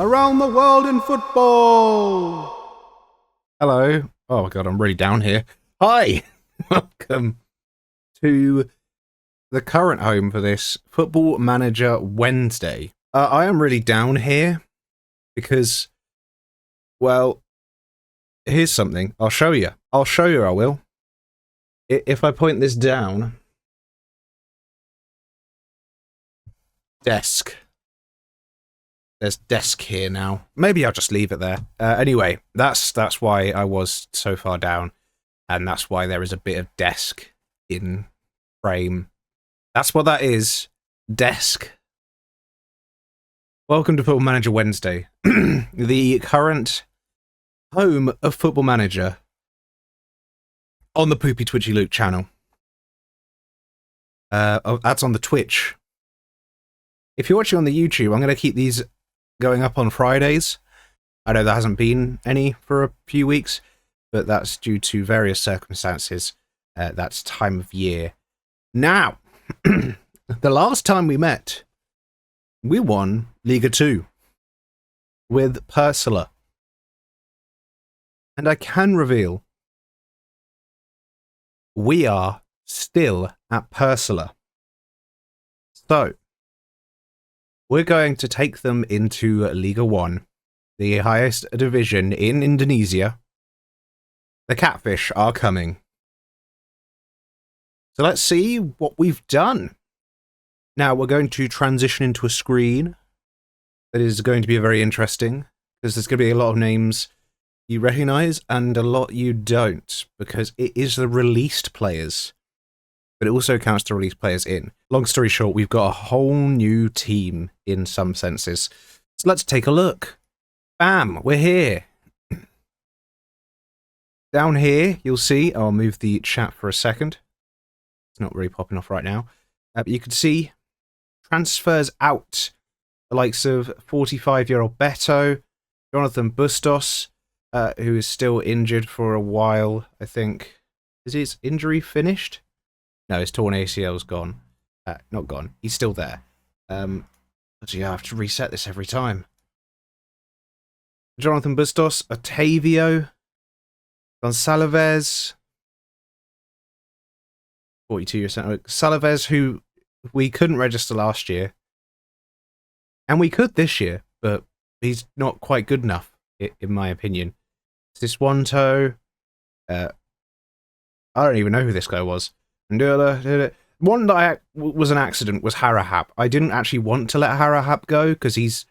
around the world in football. Hello. Oh my god, I'm really down here. Hi. Welcome to the current home for this Football Manager Wednesday. I am really down here because, well, here's something. I'll show you. I will. If I point this down. Desk. There's desk here now. Maybe I'll just leave it there. Anyway, that's why I was so far down. And that's why there is a bit of desk in frame. That's what that is. Desk. Welcome to Football Manager Wednesday. The current home of Football Manager on the Poopy Twitchy Luke channel. That's on the Twitch. If you're watching on the YouTube, I'm going to keep these going up on Fridays. I know there hasn't been any for a few weeks, but that's due to various circumstances. That's time of year. Now, the last time we met, we won Liga 2 with Pursula. And I can reveal we are still at Pursula. So, we're going to take them into Liga 1, the highest division in Indonesia. The Catfish are coming. So let's see what we've done. Now we're going to transition into a screen that is going to be very interesting, because there's going to be a lot of names you recognise and a lot you don't, because it is the released players. But it also counts the released players in. Long story short, we've got a whole new team in some senses. So let's take a look. Bam, we're here. Down here, you'll see, I'll move the chat for a second. It's not really popping off right now. But you can see transfers out. The likes of 45-year-old Beto, Jonathan Bustos, who is still injured for a while, I think. Is his injury finished? No, his torn ACL's gone. Not gone. He's still there. So yeah, I have to reset this every time. Jonathan Bustos, Otavio, Gonçalves, 42 years old. Salaves, who we couldn't register last year. And we could this year, but he's not quite good enough, in my opinion. Siswanto. I don't even know who this guy was. One that was an accident was Harahap. I didn't actually want to let Harahap go because he's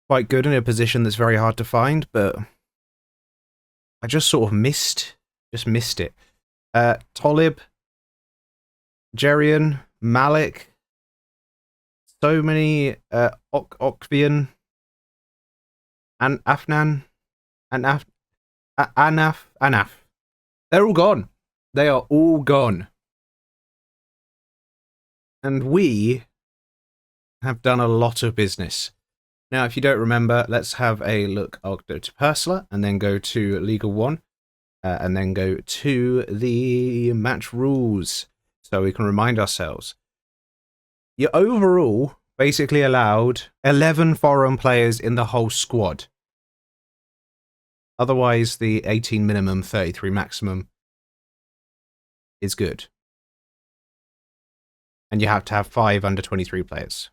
quite good in a position that's very hard to find, but I just sort of missed it. Tolib, Jerian, Malik, so many Okvian, and Afnan, and Anaf. They're all gone. They are all gone. And we have done a lot of business. Now, if you don't remember, let's have a look. I'll go to Pursula and then go to Liga 1 and then go to the match rules so we can remind ourselves. You overall basically allowed 11 foreign players in the whole squad. Otherwise, the 18 minimum, 33 maximum is good. And you have to have 5 under 23 players.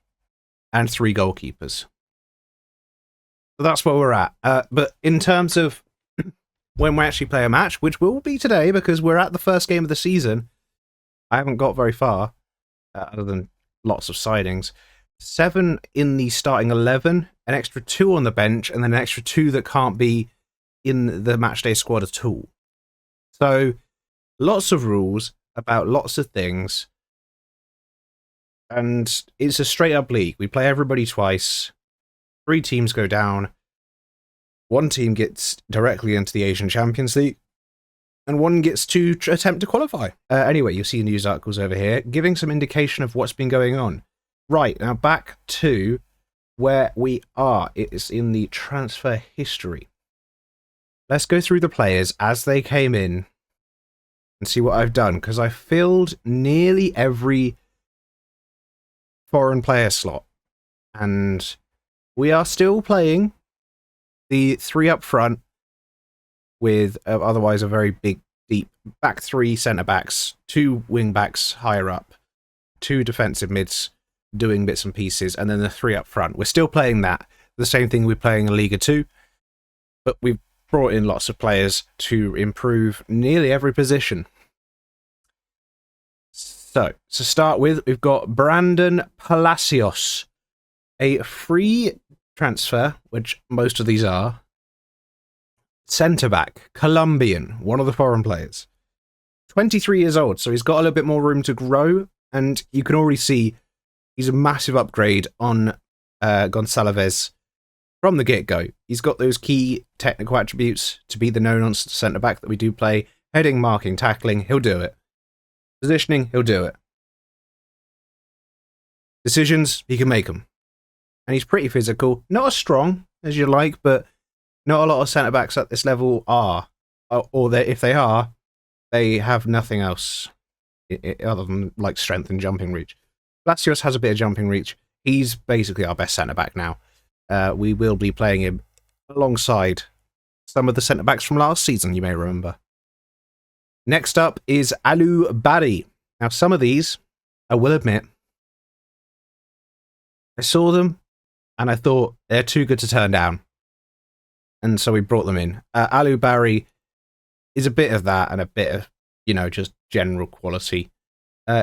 And 3 goalkeepers. So that's where we're at. But in terms of when we actually play a match, which will be today because we're at the first game of the season, I haven't got very far, other than lots of sidings. 7 in the starting 11, an extra 2 on the bench, and then an extra 2 that can't be in the matchday squad at all. So, lots of rules about lots of things. And it's a straight up league. We play everybody twice. 3 teams go down. 1 team gets directly into the Asian Champions League. And 1 gets to attempt to qualify. Anyway, you'll see news articles over here giving some indication of what's been going on. Right, now back to where we are. It is in the transfer history. Let's go through the players as they came in and see what I've done, because I filled nearly every foreign player slot. And we are still playing the three up front with otherwise a very big, deep back three centre-backs, two wing-backs higher up, two defensive mids doing bits and pieces, and then the three up front. We're still playing that. The same thing we're playing in Liga 2, but we've brought in lots of players to improve nearly every position. So, to start with, we've got Brandon Palacios, a free transfer, which most of these are. Centre-back, Colombian, one of the foreign players. 23 years old, so he's got a little bit more room to grow, and you can already see he's a massive upgrade on Gonçalves from the get-go. He's got those key technical attributes to be the no-nonsense centre-back that we do play. Heading, marking, tackling, he'll do it. Positioning, he'll do it. Decisions, he can make them. And he's pretty physical. Not as strong as you like, but not a lot of centre-backs at this level are. Or if they are, they have nothing else other than like strength and jumping reach. Palacios has a bit of jumping reach. He's basically our best centre-back now. We will be playing him alongside some of the centre-backs from last season, you may remember. Next up is Alou Barry. Now, some of these, I will admit, I saw them and I thought they're too good to turn down. And so we brought them in. Alou Barry is a bit of that and a bit of, just general quality.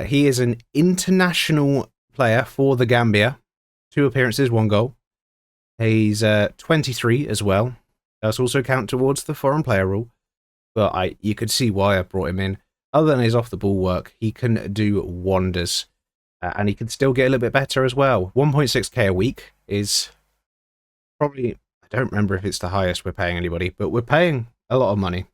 He is an international player for the Gambia. 2 appearances, 1 goal. He's 23 as well. Does also count towards the foreign player rule. But you could see why I brought him in. Other than his off-the-ball work, he can do wonders. And he can still get a little bit better as well. 1.6k a week is probably, I don't remember if it's the highest we're paying anybody, but we're paying a lot of money.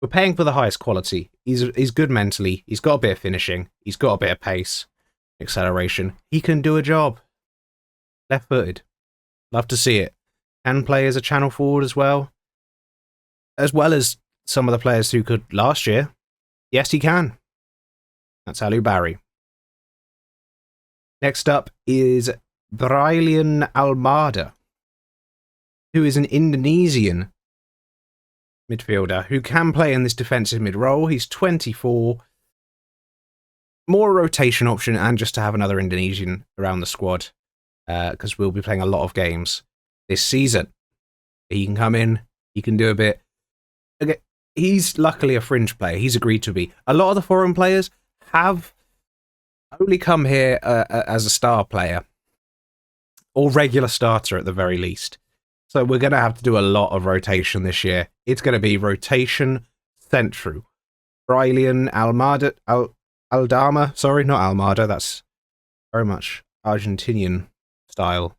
We're paying for the highest quality. He's good mentally. He's got a bit of finishing. He's got a bit of pace, acceleration. He can do a job. Left-footed. Love to see it. Can play as a channel forward as well as some of the players who could last year. Yes, he can. That's Alou Barry. Next up is Brillian Almada, who is an Indonesian midfielder who can play in this defensive mid role. He's 24. More a rotation option and just to have another Indonesian around the squad because we'll be playing a lot of games this season. He can come in. He can do a bit. Okay, he's luckily a fringe player. He's agreed to be. A lot of the foreign players have only come here as a star player or regular starter at the very least. So we're going to have to do a lot of rotation this year. It's going to be rotation central. Brillian Almada, Aldama, sorry, not Almada. That's very much Argentinian style.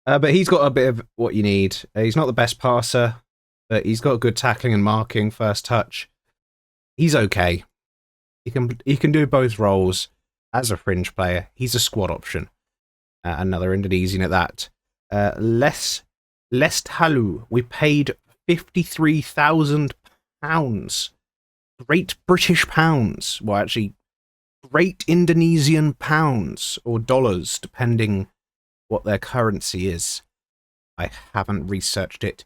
But he's got a bit of what you need. He's not the best passer, but he's got good tackling and marking, first touch. He's okay. He can do both roles as a fringe player. He's a squad option. Another Indonesian at that. Lestalu. We paid £53,000. Great British pounds. Well, actually, Great Indonesian pounds or dollars, depending what their currency is. I haven't researched it.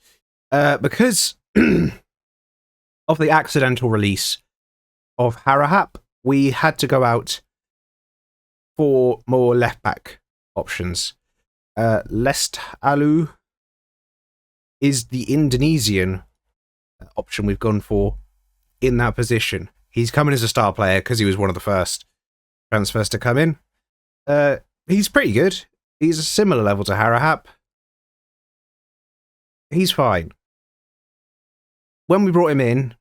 Because of the accidental release of Harahap, we had to go out for more left-back options. Lestalu is the Indonesian option we've gone for in that position. He's coming as a star player because he was one of the first transfers to come in. He's pretty good. He's a similar level to Harahap. He's fine. When we brought him in,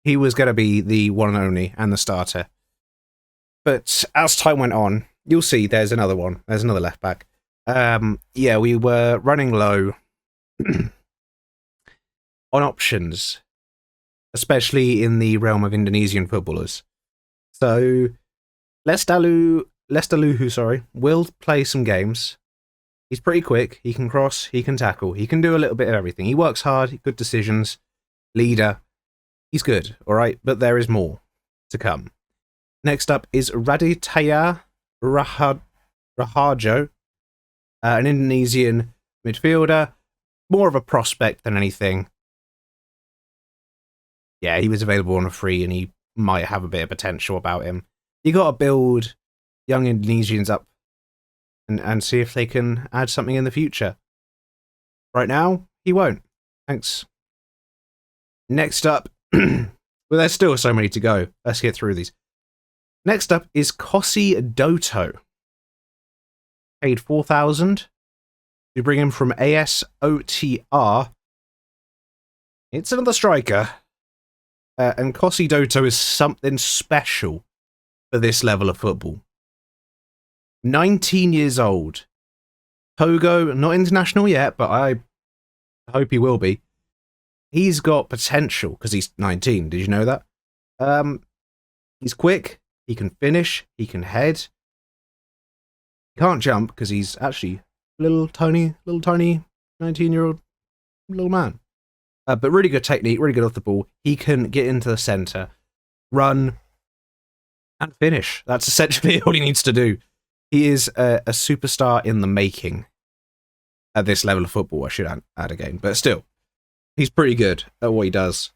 he was going to be the one and only and the starter. But as time went on, you'll see there's another one. There's another left back. Yeah, we were running low on options, especially in the realm of Indonesian footballers. So Lestaluhu, will play some games. He's pretty quick. He can cross. He can tackle. He can do a little bit of everything. He works hard. Good decisions. Leader. He's good, all right? But there is more to come. Next up is Raditya Raharjo. an Indonesian midfielder, more of a prospect than anything. Yeah, he was available on a free, and he might have a bit of potential about him. You got to build young Indonesians up and see if they can add something in the future. Right now, he won't. Thanks. Next up, well, there's still so many to go. Let's get through these. Next up is Kossi Doto. Paid 4,000. We bring him from ASOTR. It's another striker. And Kossi Doto is something special for this level of football. 19 years old. Togo, not international yet, but I hope he will be. He's got potential because he's 19. Did you know that? He's quick. He can finish. He can head. He can't jump because he's actually little tiny 19-year-old little man. But really good technique, really good off the ball. He can get into the centre, run, and finish. That's essentially all he needs to do. He is a superstar in the making at this level of football. I should add again, but still, he's pretty good at what he does.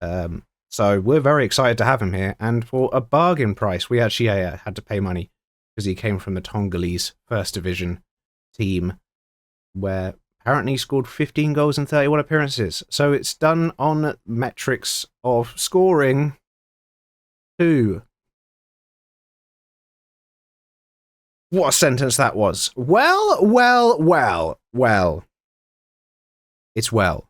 So we're very excited to have him here, and for a bargain price, we actually had to pay money because he came from the Tongolese First Division team, where apparently he scored 15 goals in 31 appearances. So it's done on metrics of scoring 2. What a sentence that was. Well. It's well.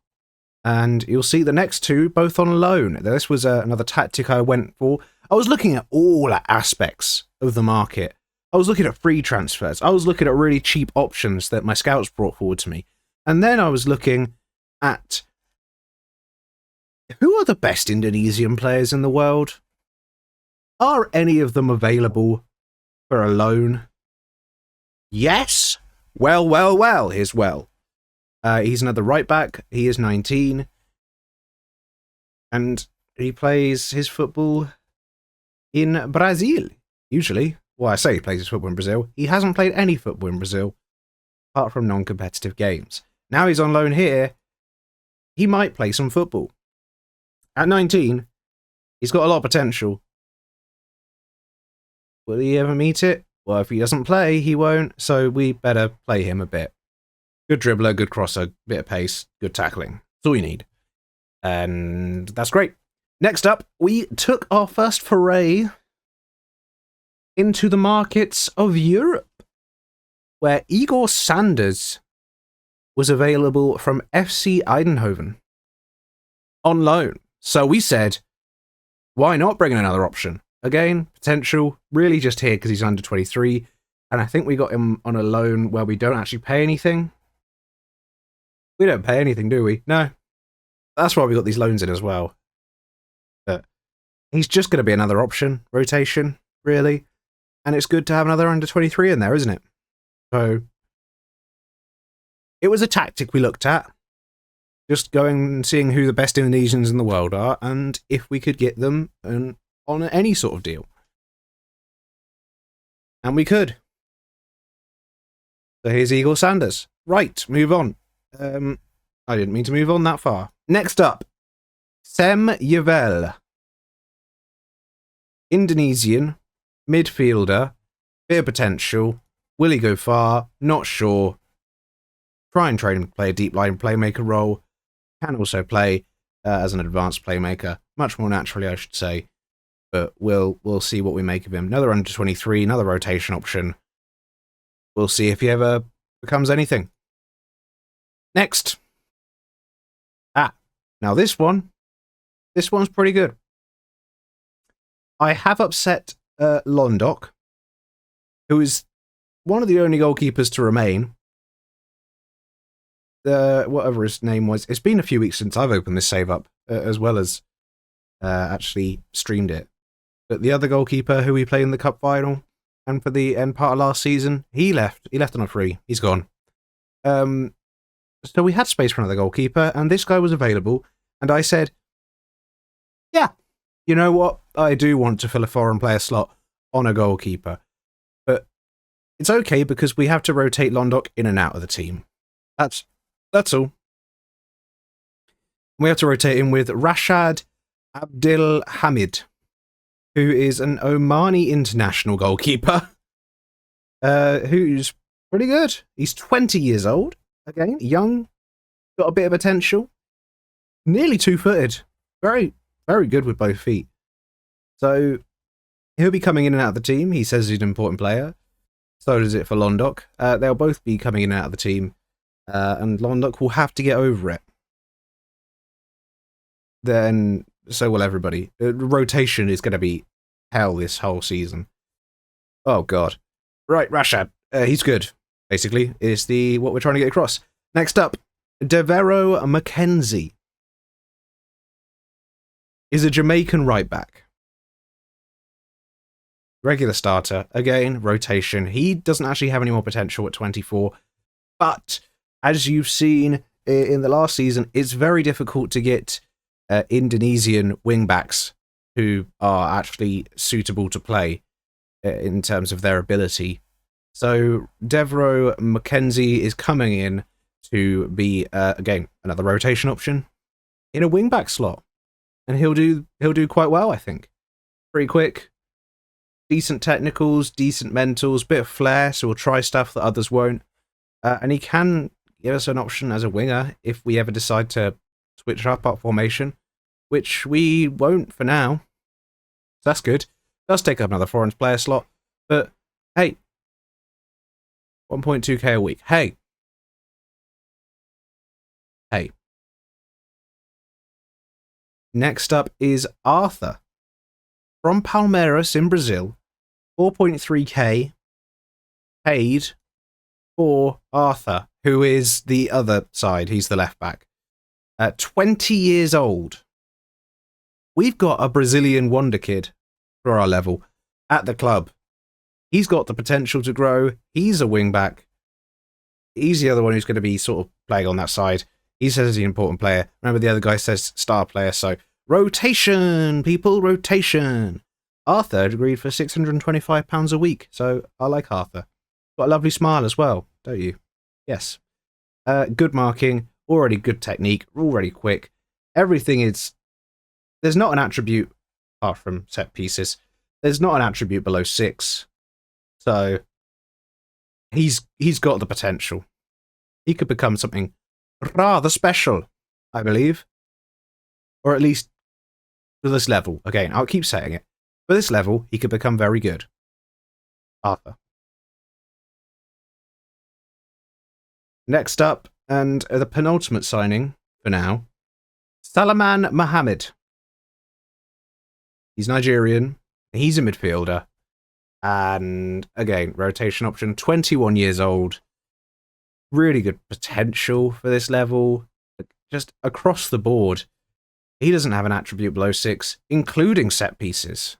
And you'll see the next 2 both on loan. This was another tactic I went for. I was looking at all aspects of the market. I was looking at free transfers. I was looking at really cheap options that my scouts brought forward to me. And then I was looking at who are the best Indonesian players in the world? Are any of them available for a loan? Yes. Well. Here's well. He's another right back. He is 19. And he plays his football in Brazil, usually. Well, I say he plays his football in Brazil. He hasn't played any football in Brazil, apart from non-competitive games. Now he's on loan here. He might play some football. At 19, he's got a lot of potential. Will he ever meet it? Well, if he doesn't play, he won't, so we better play him a bit. Good dribbler, good crosser, bit of pace, good tackling. That's all you need. And that's great. Next up, we took our first foray into the markets of Europe, where Igor Sanders was available from FC Eindhoven on loan. So we said, why not bring in another option? Again, potential, really just here because he's under 23. And I think we got him on a loan where we don't actually pay anything. We don't pay anything, do we? No. That's why we got these loans in as well. But he's just going to be another option, rotation, really. And it's good to have another under 23 in there, isn't it? So it was a tactic we looked at. Just going and seeing who the best Indonesians in the world are and if we could get them on any sort of deal. And we could. So here's Igor Sanders. Right, move on. I didn't mean to move on that far. Next up, Sem Yavel. Indonesian, midfielder, bit of potential. Will he go far? Not sure. Try and train him to play a deep line playmaker role. Can also play as an advanced playmaker. Much more naturally, I should say. But we'll see what we make of him. Another under 23, another rotation option. We'll see if he ever becomes anything. Next. Now this one's pretty good. I have upset Londok, who is one of the only goalkeepers to remain. Whatever his name was. It's been a few weeks since I've opened this save up, as well as actually streamed it. But the other goalkeeper who we played in the cup final and for the end part of last season, he left. He left on a free. He's gone. So we had space for another goalkeeper, and this guy was available. And I said, yeah, you know what? I do want to fill a foreign player slot on a goalkeeper. But It's okay because we have to rotate Londok in and out of the team. That's all. We have to rotate him with Rashad Abdel Hamid, who is an Omani international goalkeeper, who's pretty good. He's 20 years old, again, young, got a bit of potential, nearly 2-footed, very, very good with both feet. So he'll be coming in and out of the team. He says he's an important player. So does it for Londok. They'll both be coming in and out of the team, and Londok will have to get over it. Then so will everybody. Rotation is going to be hell this whole season. Oh god. Right, Rashad. He's good. Basically, is what we're trying to get across. Next up, Devero McKenzie is a Jamaican right back. Regular starter, again, rotation. He doesn't actually have any more potential at 24, but as you've seen in the last season, it's very difficult to get Indonesian wingbacks who are actually suitable to play in terms of their ability. So Devero McKenzie is coming in to be again another rotation option in a wingback slot, and he'll do quite well, I think. Pretty quick. Decent technicals, decent mentals, bit of flair, so we'll try stuff that others won't. And he can give us an option as a winger if we ever decide to switch up our formation, which we won't for now. So that's good. Does take up another foreign player slot, but hey, 1.2k a week. Hey. Next up is Arthur. From Palmeiras in Brazil, 4.3k paid for Arthur, who is the other side. He's the left back. 20 years old. We've got a Brazilian wonder kid for our level at the club. He's got the potential to grow. He's a wing back. He's the other one who's going to be sort of playing on that side. He says he's an important player. Remember, the other guy says star player, so rotation, people, rotation. Arthur agreed for £625 a week, so I like Arthur. Got a lovely smile as well, don't you? Yes. Good marking, already good technique, already quick. Everything is... There's not an attribute, apart from set pieces, there's not an attribute below 6. So, he's got the potential. He could become something rather special, I believe. Or at least for this level. Again, I'll keep saying it. For this level, he could become very good. Arthur. Next up, and the penultimate signing for now, Salaman Mohammed. He's Nigerian. He's a midfielder. And again, rotation option, 21 years old. Really good potential for this level. Just across the board. He doesn't have an attribute below 6, including set pieces.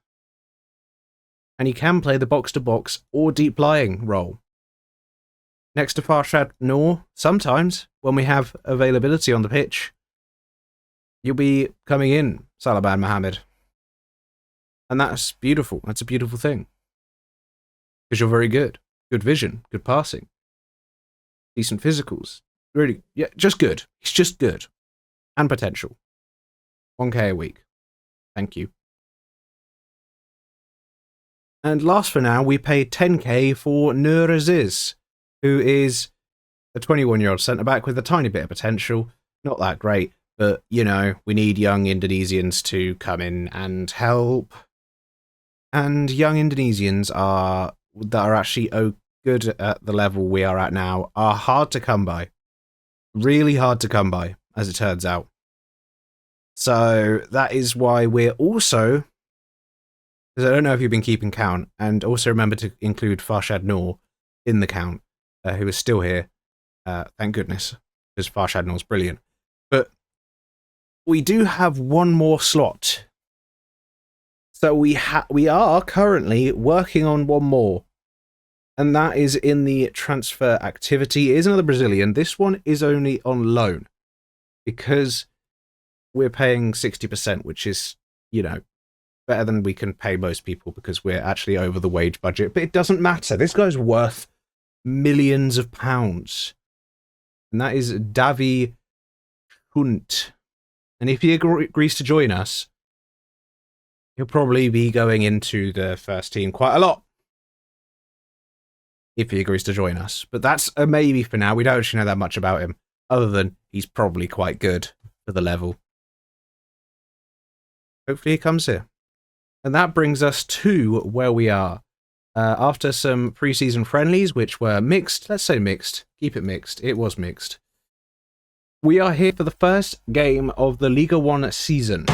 And he can play the box-to-box or deep-lying role. Next to Farshad Noor, sometimes, when we have availability on the pitch, you'll be coming in, Salaman Mohammed. And that's beautiful. That's a beautiful thing. Because you're very good. Good vision, good passing. Decent physicals. Really, yeah, just good. He's just good. And potential. 1k a week. Thank you. And last for now, we paid 10k for Nur Aziz, who is a 21-year-old centre-back with a tiny bit of potential. Not that great, but, you know, we need young Indonesians to come in and help. And young Indonesians that are actually good at the level we are at now are hard to come by. Really hard to come by, as it turns out. So that is why we're also, because I don't know if you've been keeping count, and also remember to include Farshad Noor in the count, who is still here. Thank goodness, because Farshad Noor's brilliant. But we do have one more slot. So we are currently working on one more. And that is in the transfer activity. It is another Brazilian. This one is only on loan. Because we're paying 60%, which is, you know, better than we can pay most people because we're actually over the wage budget. But it doesn't matter. This guy's worth millions of pounds. And that is Davy Hunt. And if he agrees to join us, he'll probably be going into the first team quite a lot. If he agrees to join us. But that's a maybe for now. We don't actually know that much about him, other than he's probably quite good for the level. Hopefully he comes here. And that brings us to where we are. After some preseason friendlies, which were mixed, let's say mixed, keep it mixed, it was mixed. We are here for the first game of the Liga 1 season.